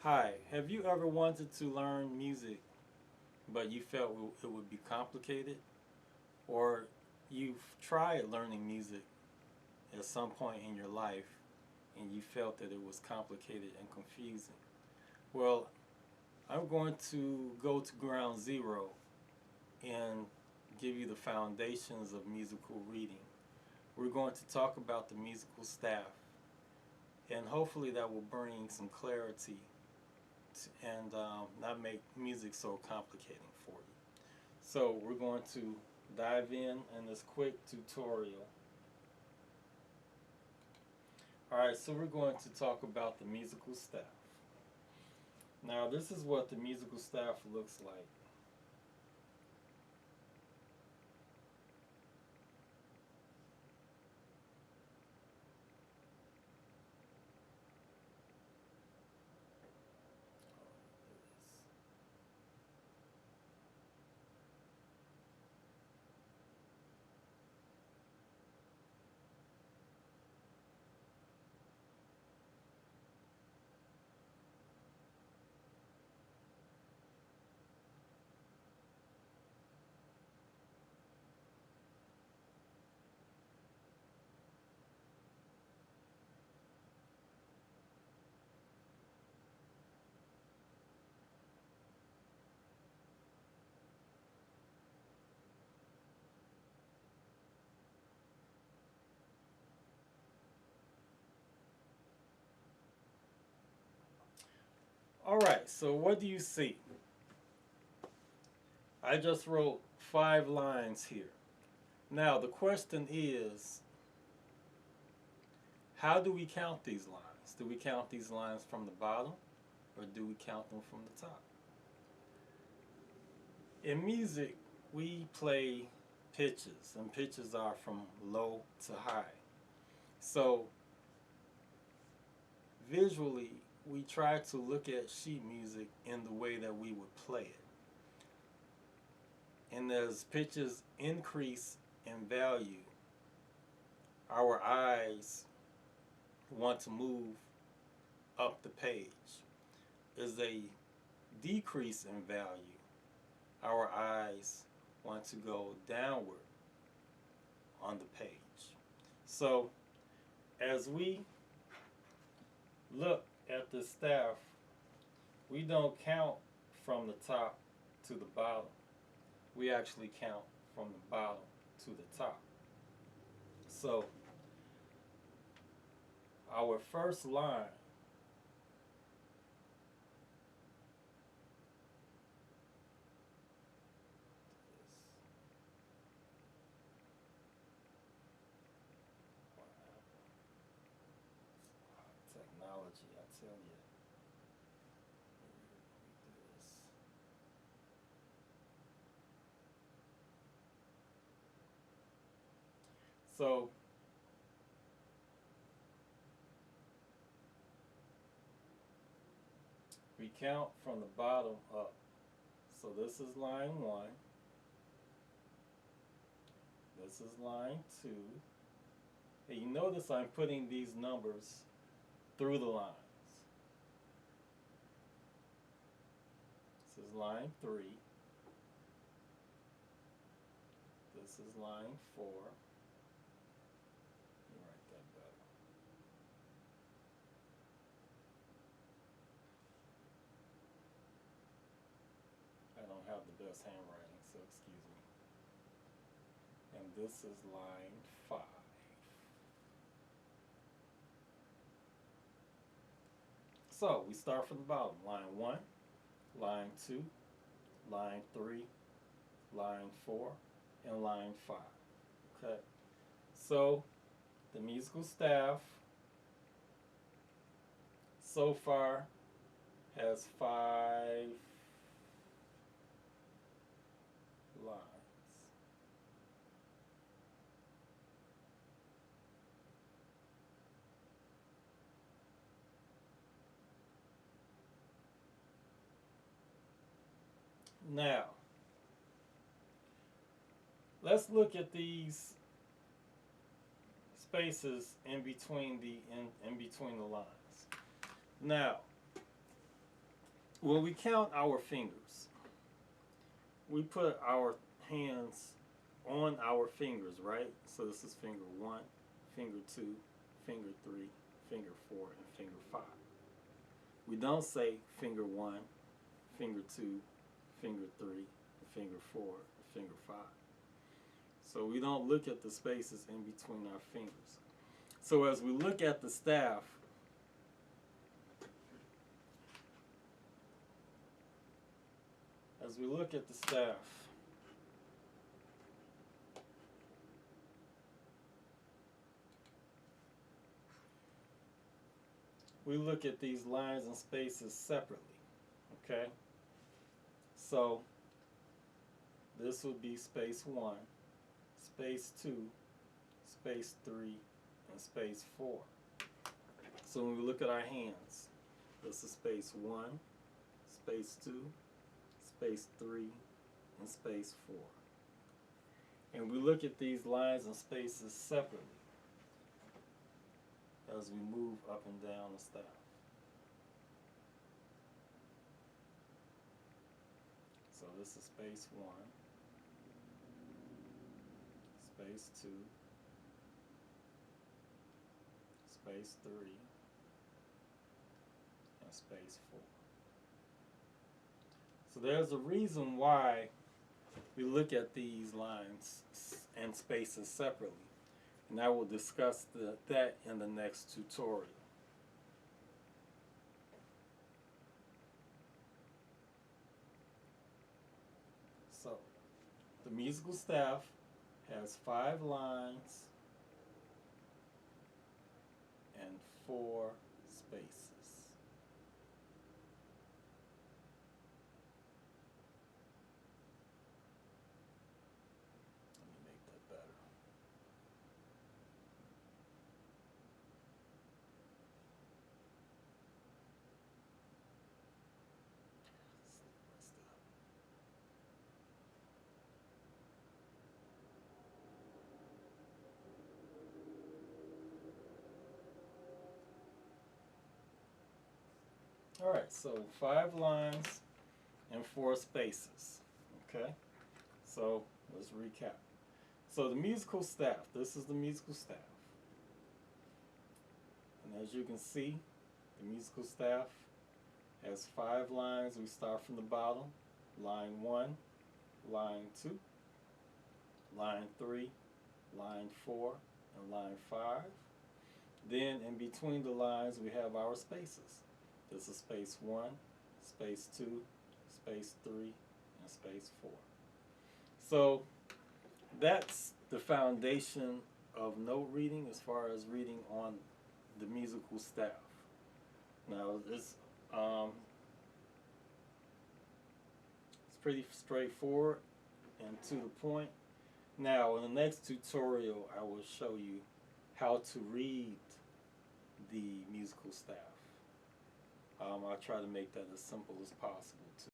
Hi, have you ever wanted to learn music but you felt it would be complicated? Or you've tried learning music at some point in your life and you felt that it was complicated and confusing? Well, I'm going to go to ground zero and give you the foundations of musical reading. We're going to talk about the musical staff, and hopefully that will bring some clarity and not make music so complicating for you. So we're going to dive in this quick tutorial. Alright, so we're going to talk about the musical staff. Now this is what the musical staff looks like. Alright, so what do you see? I just wrote 5 lines here. Now the question is, how do we count these lines? Do we count these lines from the bottom or do we count them from the top? In music, we play pitches, and pitches are from low to high. So visually, we try to look at sheet music in the way that we would play it. And as pitches increase in value, our eyes want to move up the page. As they decrease in value, our eyes want to go downward on the page. So as we look at the staff, we don't count from the top to the bottom. We actually count from the bottom to the top. So our first line technology, I tell you. So we count from the bottom up. So this is line 1. This is line 2. And you notice I'm putting these numbers through the lines. This is line 3. This is line 4. Let me write that better. I don't have the best handwriting, so excuse me. And this is line 5. So we start from the bottom. Line 1, line 2, line 3, line 4, and line 5. Okay. So the musical staff so far has 5 lines. Now, let's look at these spaces in between the lines. Now, when we count our fingers, we put our hands on our fingers, right? So this is finger 1, finger 2, finger 3, finger 4, and finger 5. We don't say finger 1, finger 2, finger 3, finger 4, finger 5. So we don't look at the spaces in between our fingers. So as we look at the staff, we look at these lines and spaces separately. Okay? So this would be space 1, space 2, space 3, and space 4. So when we look at our hands, this is space 1, space 2, space 3, and space 4. And we look at these lines and spaces separately as we move up and down the staff. So this is space 1, space 2, space 3, and space 4. So there's a reason why we look at these lines and spaces separately. And I will discuss that in the next tutorial. So, the musical staff has 5 lines and 4 spaces. Let me make that better. Alright, so 5 lines and 4 spaces. Okay? So let's recap. So the musical staff, this is the musical staff. And as you can see, the musical staff has 5 lines. We start from the bottom. Line 1, line 2, line 3, line 4, and line 5. Then in between the lines we have our spaces. This is space 1, space 2, space 3, and space 4. So that's the foundation of note reading as far as reading on the musical staff. Now it's pretty straightforward and to the point. Now in the next tutorial I will show you how to read the musical staff. I'll try to make that as simple as possible too.